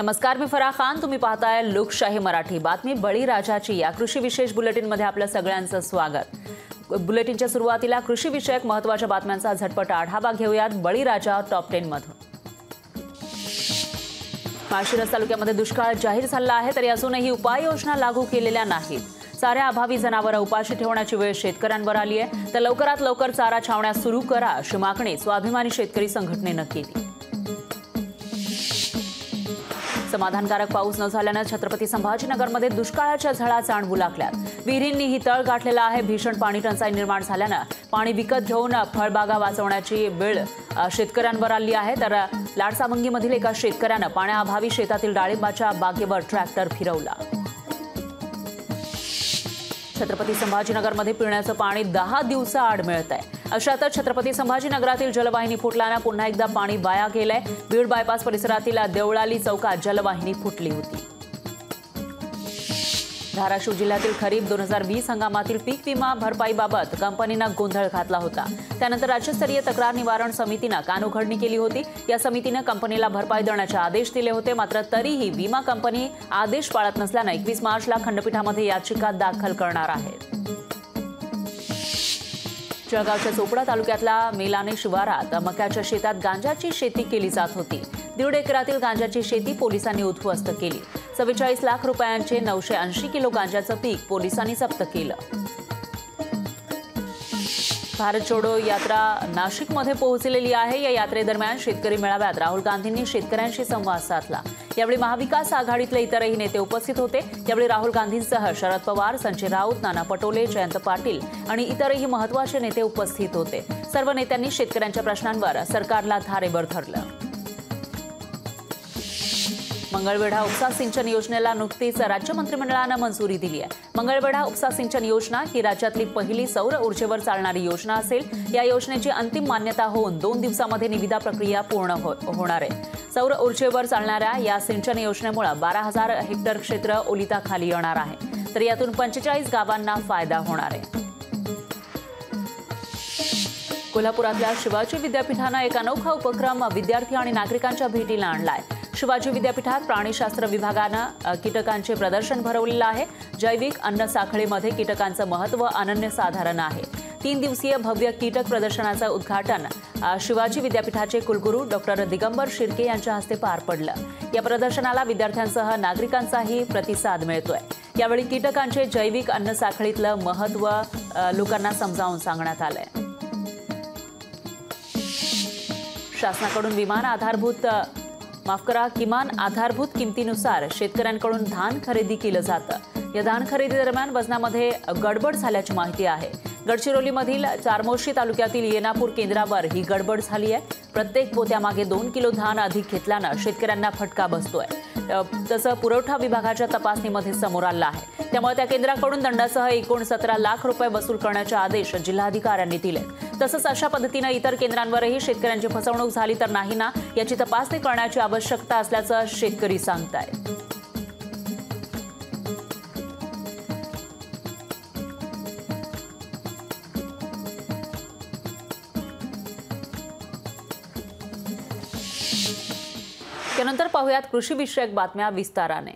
नमस्कार, मी फराह खान. तुम्ही पाहताय लोकशाही मराठी. बातमी बळीराजाची या कृषी विशेष बुलेटिनमध्ये आपलं सगळ्यांचं स्वागत. बुलेटिनच्या सुरुवातीला कृषी विषयक महत्त्वाच्या बातम्यांचा झटपट आढावा घेऊयात बळीराजा टॉप 10 मधून. माळशिरस तालुक्यामध्ये दुष्काळ जाहीर झाला आहे, तरी अजूनही उपाययोजना लागू केलेल्या नाहीत. चाऱ्या अभावी जनावरं उपाशी ठेवण्याची वेळ शेतकऱ्यांवर आली आहे, तर लवकरात लवकर चारा छावण्या सुरू करा अशी मागणी स्वाभिमानी शेतकरी संघटनेनं केली. समाधानकारक पाऊस न झाल्यानं छत्रपती संभाजीनगरमध्ये दुष्काळाच्या झळा जाणवू लागल्यात. विहिरींनीही तळ गाठलेला आहे. भीषण पाणी टंचाई निर्माण झाल्यानं पाणी विकत घेऊन फळबागा वाचवण्याची वेळ शेतकऱ्यांवर आली आहे. तर लाडसावंगीमधील एका शेतकऱ्यानं पाण्याअभावी शेतातील डाळिंबाच्या बागेवर ट्रॅक्टर फिरवला. छत्रपती संभाजीनगरमध्ये पिण्याचं पाणी 10 दिवसाआड मिळत आहे. अशातच छत्रपती संभाजीनगरातील जलवाहिनी फुटल्यानं पुन्हा एकदा पाणी वाया गेलंय. बीड बायपास परिसरातील देवळाली चौकात जलवाहिनी फुटली होती. धाराशिव जिल्ह्यातील खरीप 2020 हंगामातील पीक विमा भरपाईबाबत कंपनीनं गोंधळ घातला होता. त्यानंतर राज्यस्तरीय तक्रार निवारण समितीनं कानउघडणी केली होती. या समितीनं कंपनीला भरपाई देण्याचे आदेश दिले होते. मात्र तरीही विमा कंपनी आदेश पाळत नसल्यानं 21 मार्चला खंडपीठामध्ये याचिका दाखल करणार आहे. जळगावच्या चोपडा तालुक्यातल्या मेलाने शिवारात मक्याच्या शेतात गांजाची शेती केली जात होती. 1.5 एकरातील गांजाची शेती पोलिसांनी उद्ध्वस्त केली. 44 लाख रुपयांचे 980 किलो गांजाचं पीक पोलिसांनी जप्त केलं. भारत जोडो यात्रा नाशिकमध्ये पोहोचलेली आहे. या यात्रेदरम्यान शेतकरी मेळाव्यात राहुल गांधींनी शेतकऱ्यांशी संवाद साधला. यावेळी महाविकास आघाडीतले इतरही नेते उपस्थित होते. यावेळी राहुल गांधींसह शरद पवार, संजय राऊत, नाना पटोले, जयंत पाटील आणि इतरही महत्त्वाचे नेते उपस्थित होते. सर्व नेत्यांनी शेतकऱ्यांच्या प्रश्नांवर सरकारला धारेवर धरलं. मंगळवेढा उपसा सिंचन योजनेला नुकतीच राज्य मंत्रिमंडळानं मंजुरी दिली आहे. मंगळवेढा उपसा सिंचन योजना ही राज्यातली पहिली सौर ऊर्जेवर चालणारी योजना असेल. या योजनेची अंतिम मान्यता होऊन 2 दिवसांमध्ये निविदा प्रक्रिया पूर्ण होणार आहे. सौर ऊर्जेवर चालणाऱ्या या सिंचन योजनेमुळे 12,000 हेक्टर क्षेत्र ओलिताखाली येणार आहे. तर यातून 45 गावांना फायदा होणार आहे. कोल्हापुरातल्या शिवाजी विद्यापीठानं एक अनोखा उपक्रम विद्यार्थी आणि नागरिकांच्या भेटीला आणलाय. शिवाजी विद्यापीठात प्राणीशास्त्र विभागानं कीटकांचे प्रदर्शन भरवलेलं आहे. जैविक अन्न साखळीमध्ये कीटकांचं महत्त्व अनन्यसाधारण आहे. 3 दिवसीय भव्य कीटक प्रदर्शनाचं उद्घाटन शिवाजी विद्यापीठाचे कुलगुरू डॉक्टर दिगंबर शिर्के यांच्या हस्ते पार पडलं. या प्रदर्शनाला विद्यार्थ्यांसह नागरिकांचाही प्रतिसाद मिळतोय. यावेळी कीटकांचे जैविक अन्न साखळीतलं महत्त्व लोकांना समजावून सांगण्यात आलंय. शासनाकडून किमान आधारभूत किमतीनुसार शेतकऱ्यांकडून धान खरेदी केलं जातं. या धान खरेदी दरम्यान वजनामध्ये गडबड झाल्याची माहिती आहे. गडचिरोलीमधील चारमोशी तालुक्यातील येनापूर केंद्रावर ही गडबड झाली आहे. प्रत्येक पोत्यामागे 2 किलो धान अधिक घेतल्यानं शेतकऱ्यांना फटका बसतोय. तसं पुरवठा विभागाच्या तपासणीमध्ये समोर आलं आहे. त्यामुळे त्या केंद्राकडून दंडासह एकूण 17 लाख रुपये वसूल करण्याचे आदेश जिल्हाधिकाऱ्यांनी दिले. तसंच अशा पद्धतीनं इतर केंद्रांवरही शेतकऱ्यांची फसवणूक झाली तर नाही ना, याची तपासणी करण्याची आवश्यकता असल्याचं शेतकरी सांगतायत. त्यानंतर पाहूयात कृषी विषयक बातम्या विस्ताराने.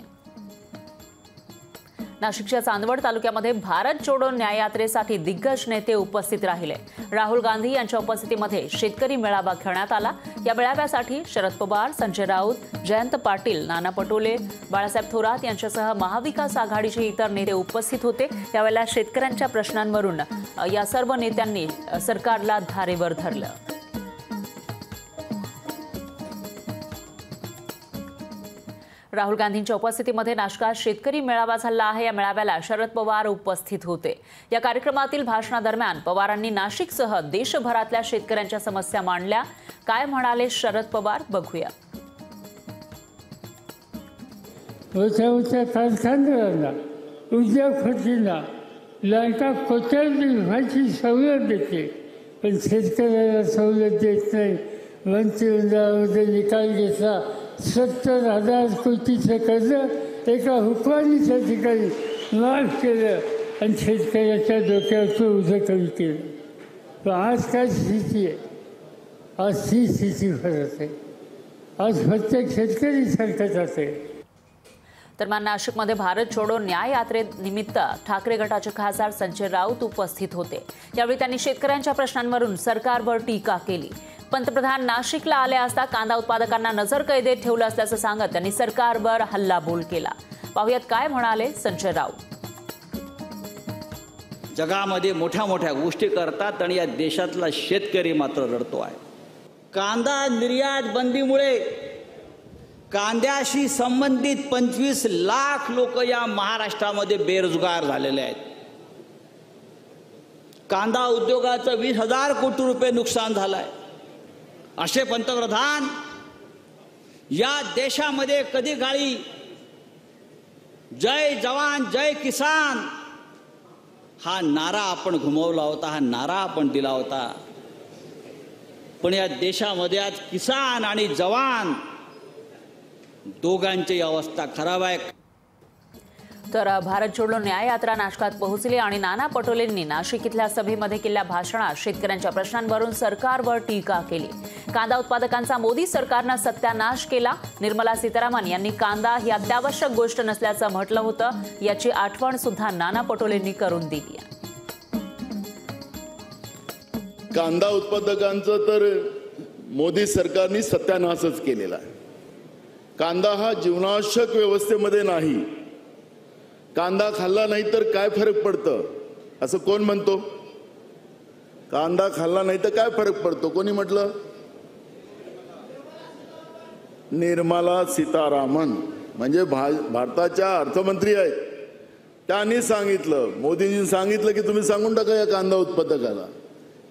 नाशिकच्या चांदवड तालुक्यामध्ये भारत जोडो न्याययात्रेसाठी दिग्गज नेते उपस्थित राहिले. राहुल गांधी यांच्या उपस्थितीमध्ये शेतकरी मेळावा घेण्यात आला. या मेळाव्यासाठी शरद पवार, संजय राऊत, जयंत पाटील, नाना पटोले, बाळासाहेब थोरात यांच्यासह महाविकास आघाडीचे इतर नेते उपस्थित होते. यावेळेला शेतकऱ्यांच्या प्रश्नांवरून या सर्व नेत्यांनी सरकारला धारेवर धरलं. राहुल गांधींच्या उपस्थितीमध्ये नाशिकात शेतकरी मेळावा झाला आहे. या मेळाव्याला शरद पवार उपस्थित होते. या कार्यक्रमातील भाषणादरम्यान पवारांनी नाशिकसह देशभरातल्या शेतकऱ्यांच्या समस्या मांडल्या. काय म्हणाले शरद पवार बघूया. मोठ्या कारखानदारांना, उद्योगपतींना लाटा कोट्यावधी व्हायची सवलत देते, पण शेतकऱ्याला सवलत देत नाही. मंत्रिमंडळामध्ये निकाल घेतला, 70,000 कोटीचं कर्ज एका हुकमानीच्या ठिकाणी माफ केलं आणि शेतकऱ्याच्या डोक्यावरचं उझं कमी केलं. पण आज काय स्थिती आहे? आज ही स्थिती फरक आहे. आज प्रत्येक शेतकरी सरकत असेल. दरम्यान नाशिकमध्ये भारत छोडो न्याय यात्रेनिमित्त ठाकरे गटाचे खासदार संजय राऊत उपस्थित होते. यावेळी त्यांनी शेतकऱ्यांच्या प्रश्नांवरून सरकारवर टीका केली. पंतप्रधान नाशिकला आले असता कांदा उत्पादकांना नजरकैदेत ठेवलं असल्याचं सांगत त्यांनी सरकारवर हल्लाबोल केला. पाहुयात काय म्हणाले संजय राऊत. जगामध्ये मोठ्या मोठ्या गोष्टी करतात आणि या देशातला शेतकरी मात्र रडतो आहे. कांदा निर्यात बंदीमुळे कांद्याशी संबंधित 25 लाख लोक या महाराष्ट्रामध्ये बेरोजगार झालेले आहेत. कांदा उद्योगाचं 20,000 कोटी रुपये नुकसान झालं आहे. असे पंतप्रधान या देशामध्ये कधी काळी जय जवान जय किसान हा नारा आपण घुमवला होता, हा नारा आपण दिला होता. पण या देशामध्ये आज किसान आणि जवान दोघांची अवस्था खराब आहे. तर भारत जोडो न्याय यात्रा नाशकात पोहोचली आणि नाना पटोलेंनी नाशिक इथल्या सभेमध्ये केलेल्या भाषणात शेतकऱ्यांच्या प्रश्नांवरून सरकारवर टीका केली. कांदा उत्पादकांचा मोदी सरकारनं सत्यानाश केला. निर्मला सीतारामन यांनी कांदा ही अत्यावश्यक गोष्ट नसल्याचं म्हटलं होतं. याची आठवण सुद्धा नाना पटोलेंनी करून दिली. कांदा उत्पादकांचं तर मोदी सरकारने सत्यानाशच केलेला आहे. कांदा हा जीवनावश्यक व्यवस्थेमध्ये नाही. कांदा खाल्ला नाही तर काय फरक पडतं असं कोण म्हणतो? कांदा खाल्ला नाही तर काय फरक पडतो कोणी म्हटलं? निर्मला सीतारामन म्हणजे भारताच्या अर्थमंत्री आहेत. त्यांनी सांगितलं, मोदींनी सांगितलं की तुम्ही सांगून टाका या कांदा उत्पादकाला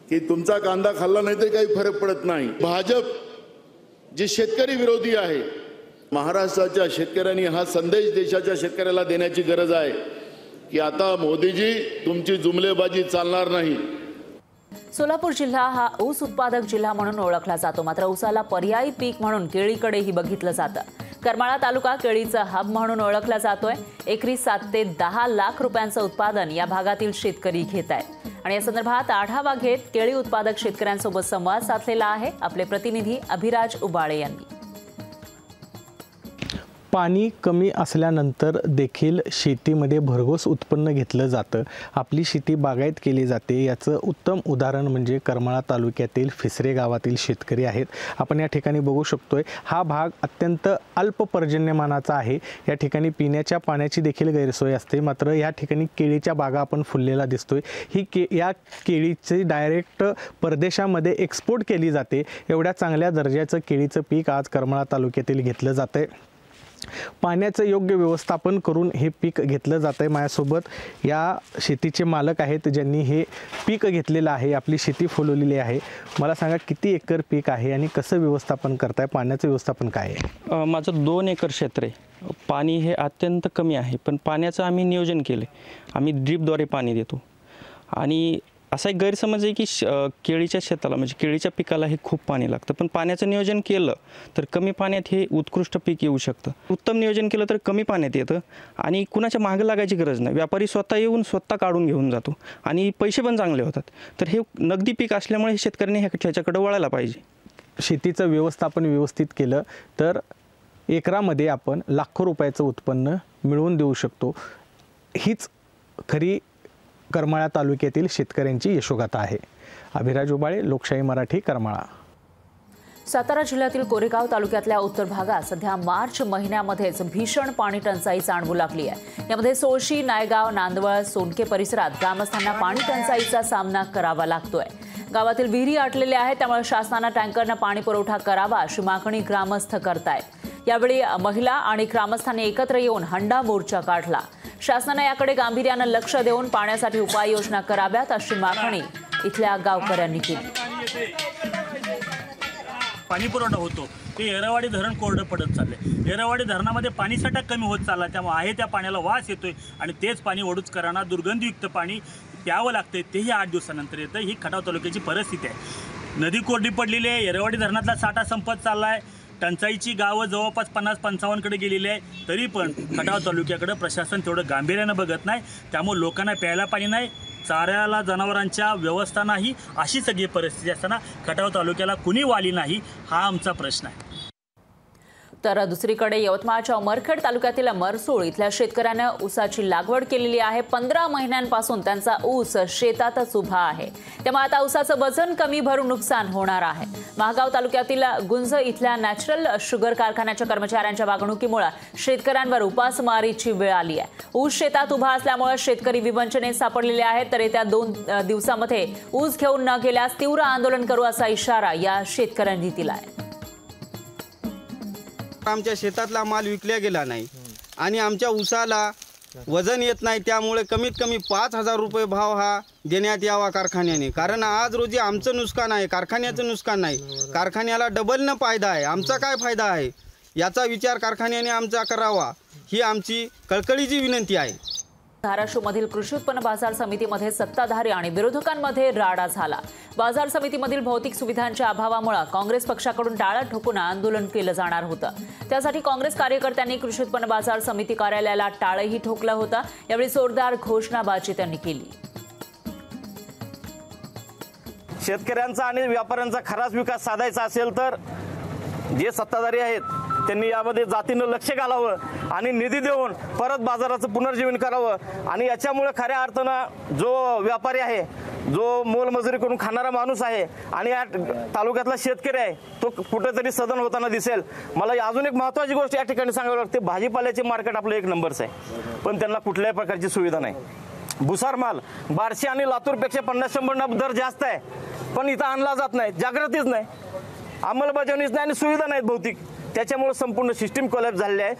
की तुमचा कांदा खाल्ला नाही तर काही फरक पडत नाही. भाजप जे शेतकरी विरोधी आहे, महाराष्ट्राच्या शेतकऱ्यांनी हा संदेश देशाच्या शेतकऱ्याला देण्याची गरज आहे की आता मोदीजी तुमची जुमलेबाजी चालणार नाही. सोलापूर जिल्हा हा ऊस उत्पादक जिल्हा म्हणून ओळखला जातो. मात्र ऊसाला पर्यायी पीक म्हणून केळीकडेही बघितलं जातं. करमाळा तालुका केळीचा हब म्हणून ओळखला जातोय. एकरी 7 ते 10 लाख रुपयांचं उत्पादन या भागातील शेतकरी घेत आहेत. आणि या संदर्भात आढावा घेत केळी उत्पादक शेतकऱ्यांसोबत संवाद साधलेला आहे आपले प्रतिनिधी अभिराज उबाळे यांनी. पाणी कमी असल्यानंतर देखील शेतीमध्ये भरघोस उत्पन्न घेतलं जातं. आपली शेती बागायत केली जाते. याचं उत्तम उदाहरण म्हणजे करमाळा तालुक्यातील फिसरे गावातील शेतकरी आहेत. आपण या ठिकाणी बघू शकतोय हा भाग अत्यंत अल्प पर्जन्यमानाचा आहे. या ठिकाणी पिण्याच्या पाण्याची देखील गैरसोय असते. मात्र या ठिकाणी केळीच्या बागा आपण फुललेला दिसतोय. या केळीची डायरेक्ट परदेशामध्ये एक्सपोर्ट केली जाते. एवढ्या चांगल्या दर्जाचं केळीचं पीक आज करमाळा तालुक्यातील घेतलं जातंय. पाण्याचं योग्य व्यवस्थापन करून हे पीक घेतलं जातं आहे. माझ्यासोबत या शेतीचे मालक आहेत ज्यांनी हे पीक घेतलेलं आहे. आपली शेती फुलवलेली आहे. मला सांगा किती एकर पीक आहे आणि कसं व्यवस्थापन करताय? पाण्याचं व्यवस्थापन काय आहे? माझं 2 एकर क्षेत्र आहे. पाणी हे अत्यंत कमी आहे, पण पाण्याचं आम्ही नियोजन केलं आहे. आम्ही ड्रीपद्वारे पाणी देतो. आणि असा एक गैरसमज आहे की केळीच्या शेताला म्हणजे केळीच्या पिकाला हे खूप पाणी लागतं, पण पाण्याचं नियोजन केलं तर कमी पाण्यात हे उत्कृष्ट पीक येऊ शकतं. उत्तम नियोजन केलं तर कमी पाण्यात येतं आणि कुणाच्या मागं लागायची गरज नाही. व्यापारी स्वतः येऊन स्वतः काढून घेऊन जातो आणि पैसे पण चांगले होतात. तर हे नगदी पीक असल्यामुळे शेतकऱ्यांनी ह्याच्याकडे वळायला पाहिजे. शेतीचं व्यवस्थापन व्यवस्थित केलं तर एकरामध्ये आपण लाखो रुपयाचं उत्पन्न मिळवून देऊ शकतो. हीच खरी करमाळा तालुक्यातील शेतकऱ्यांची यशोगाथा आहे. अभिराज उबाळे, लोकशाही मराठी, करमाळा. सातारा जिल्ह्यातील कोरेगाव तालुक्यातल्या उत्तर भागात सध्या मार्च महिन्यामध्येच भीषण पाणी टंचाई जाणवू लागली आहे. यामध्ये सोळशी, नायगाव, नांदवळ, सोनके परिसरात ग्रामस्थांना पाणी टंचाईचा सामना करावा लागतोय. गावातील विहिरी आटलेल्या आहेत, त्यामुळे शासनानं टँकरनं पाणी पुरवठा करावा अशी मागणी ग्रामस्थ करतायत. यावेळी महिला आणि ग्रामस्थांनी एकत्र येऊन हंडा मोर्चा काढला. शासनानं याकडे गांभीर्यानं लक्ष देऊन पाण्यासाठी उपाययोजना कराव्यात अशी मागणी इथल्या गावकऱ्यांनी केली. पाणी पुरवठा होतो ते येरवाडी धरण कोरडं पडत चाललंय. येरवाडी धरणामध्ये पाणीसाठा कमी होत चालला, त्यामुळे आहे त्या पाण्याला वास येतोय आणि तेच पाणी ओढूचकरांना दुर्गंधीयुक्त पाणी प्यावं लागतंय. तेही 8 दिवसानंतर येतं. ही खटाव तालुक्याची परिस्थिती आहे. नदी कोरडी पडलेली आहे. येरवाडी धरणातला साठा संपत चाललाय. टंचाईची गावं जवळपास 50-55 कडे गेलेली आहे. तरी पण खटाव तालुक्याकडे प्रशासन तेवढं गांभीर्यानं बघत नाही. त्यामुळे लोकांना प्यायला पाणी नाही, चाऱ्याला जनावरांच्या व्यवस्था नाही. अशी सगळी परिस्थिती असताना खटाव तालुक्याला कुणी वाली नाही, हा आमचा प्रश्न आहे. तर दुसरीकडे यवतमाळच्या उमरखेड तालुक्यातील मरसूळ इथल्या शेतकऱ्यानं ऊसाची लागवड केलेली आहे। 15 महिन्यांपासून त्यांचा ऊस शेतातच उभा आहे, त्यामुळे आता ऊसाचं वजन कमी भरून नुकसान होणार आहे। महागाव तालुक्यातील गुंज इथल्या नॅचरल शुगर कारखान्याच्या कर्मचाऱ्यांच्या वागणुकीमुळे शेतकऱ्यांवर उपासमारीची वेळ आली आहे। ऊस शेतात उभा असल्यामुळे शेतकरी विवंचनेत सापडलेले आहेत, तर येत्या 2 दिवसांमध्ये ऊस घेऊन न गेल्यास तीव्र आंदोलन करू असा इशारा या शेतकऱ्यांनी दिला आहे। आमच्या शेतातला माल विकला गेला नाही आणि आमच्या ऊसाला वजन येत नाही, त्यामुळे कमीत कमी 5,000 रुपये भाव हा देण्यात यावा कारखान्याने। कारण आज रोजी आमचं नुकसान आहे, कारखान्याचं नुकसान नाही, कारखान्याला डबल न फायदा आहे, आमचा काय फायदा आहे याचा विचार कारखान्याने आमचा करावा, ही आमची कळकळीची विनंती आहे। धाराशिवमधील कृषी उत्पन्न बाजार समितीमध्ये सत्ताधारी आणि विरोधकांमध्ये राडा झाला। बाजार समितीमधील भौतिक सुविधांच्या अभावामुळे काँग्रेस पक्षाकडून टाळं ठोकून आंदोलन केलं जाणार होतं। त्यासाठी काँग्रेस कार्यकर्त्यांनी कृषी उत्पन्न बाजार समिती कार्यालयाला टाळंही ठोकलं होतं। यावेळी जोरदार घोषणाबाजी त्यांनी केली। शेतकऱ्यांचा आणि व्यापाऱ्यांचा खराच विकास साधायचा असेल तर जे सत्ताधारी आहेत त्यांनी यामध्ये जातीनं लक्ष घालावं आणि निधी देऊन परत बाजाराचं पुनर्जीवन करावं। आणि याच्यामुळे खऱ्या अर्थानं जो व्यापारी आहे, जो मोलमजुरी करून खाणारा माणूस आहे आणि या तालुक्यातला शेतकरी आहे, तो कुठेतरी सदन होताना दिसेल। मला अजून एक महत्त्वाची गोष्ट या ठिकाणी सांगावी लागते, भाजीपाल्याचे मार्केट आपलं 1 नंबरचं आहे, पण त्यांना कुठल्याही प्रकारची सुविधा नाही। भुसार माल बार्शी आणि लातूरपेक्षा 50-100 दर जास्त आहे, पण इथं आणला जात नाही, जागृतीच नाही, अंमलबजावणीच नाही आणि सुविधा नाहीत भौतिक, त्याच्यामुळे संपूर्ण सिस्टीम कोलॅप्स झालेली आहे।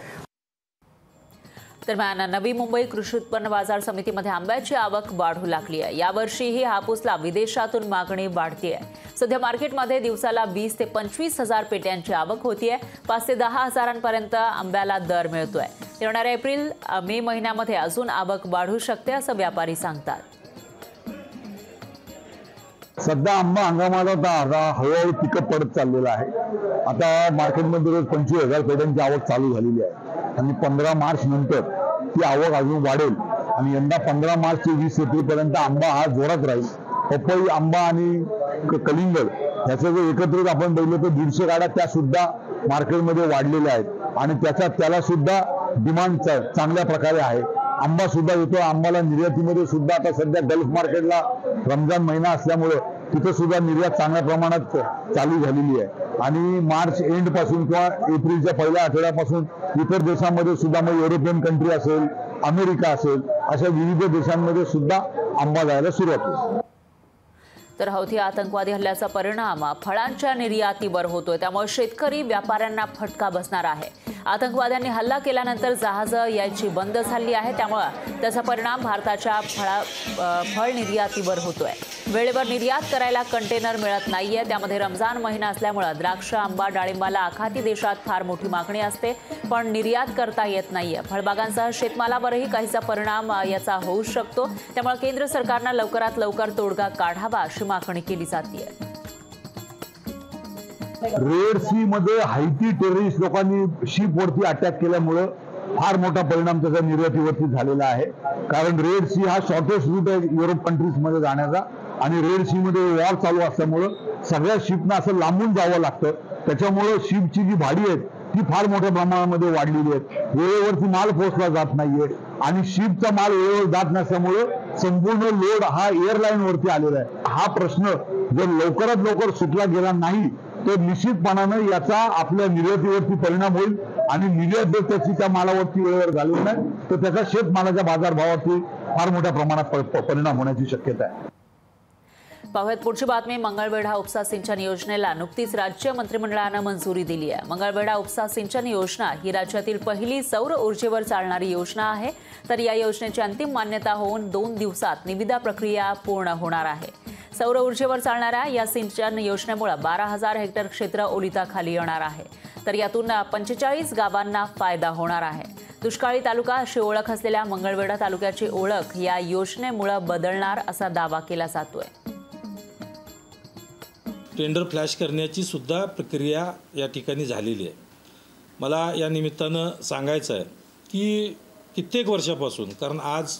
दरम्यान नवी मुंबई कृषी उत्पन्न बाजार समितीमध्ये आंब्याची आवक वाढू लागली आहे। यावर्षीही हापूसला विदेशातून मागणी वाढती आहे। सध्या मार्केटमध्ये दिवसाला 20 ते 25 हजार पेट्यांची आवक होतीये। 5 ते 10 हजारांपर्यंत आंब्याला दर मिळतोय। येणाऱ्या एप्रिल-मे महिन्यामध्ये अजून आवक वाढू शकते असं व्यापारी सांगतात। सध्या आंबा हंगामाला हळूहळू पिकअप पडत चाललेला आहे। आता मार्केटमध्ये रोज 25,000 पेट्यांची आवक चालू झालेली आहे आणि 15 मार्च नंतर ती आवक अजून वाढेल आणि यंदा 15 मार्च ते 20 एप्रिलपर्यंत आंबा हा जोरात राहील। पपई, आंबा आणि कलिंगड ह्याचं जर एकत्रित आपण बघितलं तर 150 गाड्या त्या सुद्धा मार्केटमध्ये वाढलेल्या आहेत आणि त्याला सुद्धा डिमांड चांगल्या प्रकारे आहे। आंबा सुद्धा येतो, आंबाला निर्यातीमध्ये सुद्धा आता सध्या गल्फ मार्केटला रमजान महिना असल्यामुळे तिथं सुद्धा निर्यात चांगल्या प्रमाणात चालू झालेली आहे आणि मार्च एंड पासून किंवा एप्रिलच्या पहिल्या आठवड्यापासून इतर देशांमध्ये सुद्धा, मग युरोपियन कंट्री असेल, अमेरिका असेल, अशा विविध देशांमध्ये सुद्धा आंबा जायला सुरुवात होईल। तर हौथी आतंकवादी हल्ल्याचा परिणाम फळांच्या निर्यातीवर होतोय, त्यामुळे शेतकरी व्यापाऱ्यांना फटका बसणार आहे। आतंकवाद्यांनी हल्ला केल्यानंतर जहाजं यायची बंद झाली आहे, त्यामुळे त्याचा परिणाम भारताच्या फळ निर्यातीवर होतोय। वेळेवर निर्यात करायला कंटेनर मिळत नाहीये, त्यामध्ये रमजान महिना असल्यामुळे द्राक्ष, आंबा, डाळिंबाला आखाती देशात फार मोठी मागणी असते, पण निर्यात करता येत नाहीये। फळबागांसह शेतमालावरही काहीसा परिणाम याचा होऊ शकतो, त्यामुळे केंद्र सरकारनं लवकरात लवकर तोडगा काढावा अशी मागणी केली जाते। रेड सी मध्ये हायती टेररिस्ट लोकांनी शिपवरती अटॅक केल्यामुळे फार मोठा परिणाम त्याचा निर्यातीवरती झालेला आहे। कारण रेड सी हा शॉर्टेस्ट रूट आहे युरोप कंट्रीज मध्ये जाण्याचा आणि रेड सी मध्ये वॉर चालू असल्यामुळे सगळ्या शिपना असं लांबून जावं लागतं, त्याच्यामुळे शिपची जी भाडी आहे ती फार मोठ्या प्रमाणामध्ये वाढलेली आहे। वेळेवरती माल पोहोचला जात नाहीये आणि शिपचा माल वेळेवर जात नसल्यामुळे संपूर्ण लोड हा एअरलाईन वरती आलेला आहे। हा प्रश्न जर लवकरात लवकर सुटला गेला नाही तर निश्चितपणानं याचा आपल्या निर्यातीवरती परिणाम होईल आणि निर्यात जर त्याची त्या मालावरती वेळेवर झाली नाही तर त्याचा शेतमालाच्या बाजारभावावरती फार मोठ्या प्रमाणात परिणाम होण्याची शक्यता आहे। पाहुयात पुढची बातमी। मंगळवेढा उपसा सिंचन योजनेला नुकतीच राज्य मंत्रिमंडळानं मंजुरी दिली आहे। मंगळवेढा उपसा सिंचन योजना ही राज्यातील पहिली सौर ऊर्जेवर चालणारी योजना आहे, तर या योजनेची अंतिम मान्यता होऊन 2 दिवसात निविदा प्रक्रिया पूर्ण होणार आहे। सौर ऊर्जेवर चालणाऱ्या या सिंचन योजनेमुळे 12,000 हेक्टर क्षेत्र ओलिताखाली येणार आहे, तर यातून 45 गावांना फायदा होणार आहे। दुष्काळी तालुका अशी ओळख असलेल्या मंगळवेढा तालुक्याची ओळख या योजनेमुळे बदलणार असा दावा केला जातोय। टेंडर फ्लॅश करण्याची सुद्धा प्रक्रिया या ठिकाणी झालेली आहे। मला या निमित्तानं सांगायचं आहे की कित्येक वर्षापासून, कारण आज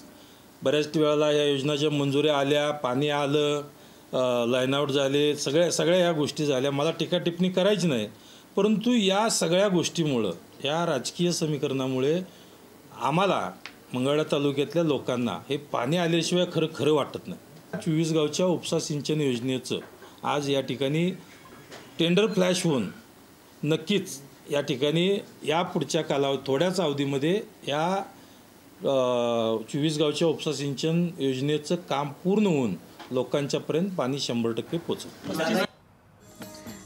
बऱ्याच वेळेला या योजनाच्या मंजुऱ्या आल्या, पाणी आलं, लाईन आउट झाले, सगळ्या ह्या गोष्टी झाल्या, मला टीका टिप्पणी करायची नाही, परंतु या सगळ्या गोष्टीमुळं, या राजकीय समीकरणामुळे आम्हाला मंगळवेढा तालुक्यातल्या लोकांना हे पाणी आल्याशिवाय खरं वाटत नाही. 24 गावच्या उपसा सिंचन योजनेचं आज या ठिकाणी टेंडर फ्लॅश होऊन नक्कीच या ठिकाणी या पुढच्या थोड्याच अवधीमध्ये या 24 गावच्या उपसा सिंचन योजनेचं काम पूर्ण होऊन लोकांच्यापर्यंत पाणी 100% पोहोचेल.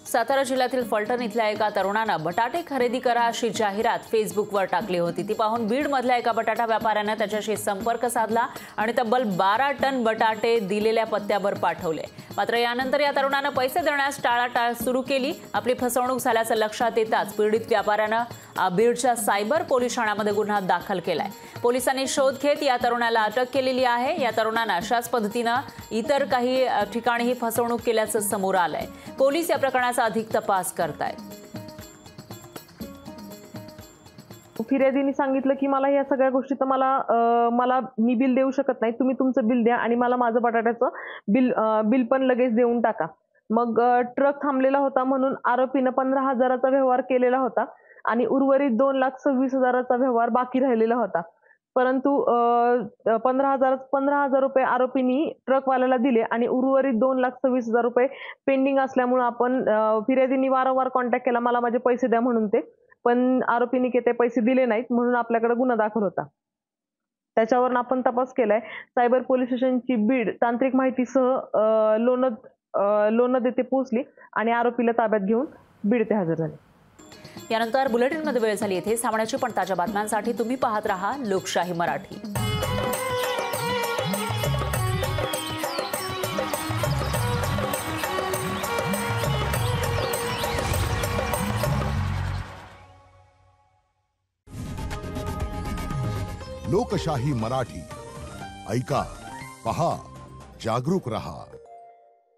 सातारा जिल्ह्यातील फलटण इथल्या एका तरुणानं बटाटे खरेदी करा अशी जाहिरात फेसबुकवर टाकली होती. ती पाहून बीडमधल्या एका बटाटा व्यापाऱ्यानं त्याच्याशी संपर्क साधला आणि तब्बल 12 टन बटाटे दिलेल्या पत्त्यावर पाठवले. मात्र यानंतर या तरुणानं पैसे देण्यास टाळाटाळ सुरू केली. आपली फसवणूक झाल्याचं लक्षात येताच पीडित व्यापाऱ्यानं बीडच्या सायबर पोलीस ठाण्यामध्ये गुन्हा दाखल केलाय. पोलिसांनी शोध घेत या तरुणाला अटक केलेली आहे. या तरुणानं अशाच पद्धतीनं इतर काही ठिकाणीही फसवणूक केल्याचं समोर आलंय. पोलीस या प्रकरणाचा अधिक तपास करतायत. फिर्यादीने सांगितलं की मला या सगळ्या गोष्टी तर मला मी बिल देऊ शकत नाही, तुम्ही तुमचं बिल द्या आणि मला माझं बटाट्याचं बिल पण लगेच देऊन टाका. मग ट्रक थांबलेला होता म्हणून आरोपीनं 15,000चा व्यवहार केलेला होता आणि उर्वरित 2,26,000चा व्यवहार बाकी राहिलेला होता. परंतु 15,000 रुपये आरोपींनी ट्रकवाल्याला दिले आणि उर्वरित 2,26,000 रुपये पेंडिंग असल्यामुळे आपण फिर्यादींनी वारंवार कॉन्टॅक्ट केला, मला माझे पैसे द्या म्हणून पण आरोपींनी ते पैसे दिले नाहीत म्हणून आपल्याकडे गुन्हा दाखल होता. त्याच्यावरून आपण तपास केलाय. सायबर पोलीस स्टेशनची बीड तांत्रिक माहितीसह लोणद येथे पोहोचली आणि आरोपीला ताब्यात घेऊन बीड ते हजर झाले. यानंतर बुलेटिनमध्ये वेळ झाली येथे सामन्याची पण ताज्या बातम्यांसाठी तुम्ही पाहत रहा लोकशाही मराठी. लोकशाही मराठी ऐका, पहा, जागरूक रहा.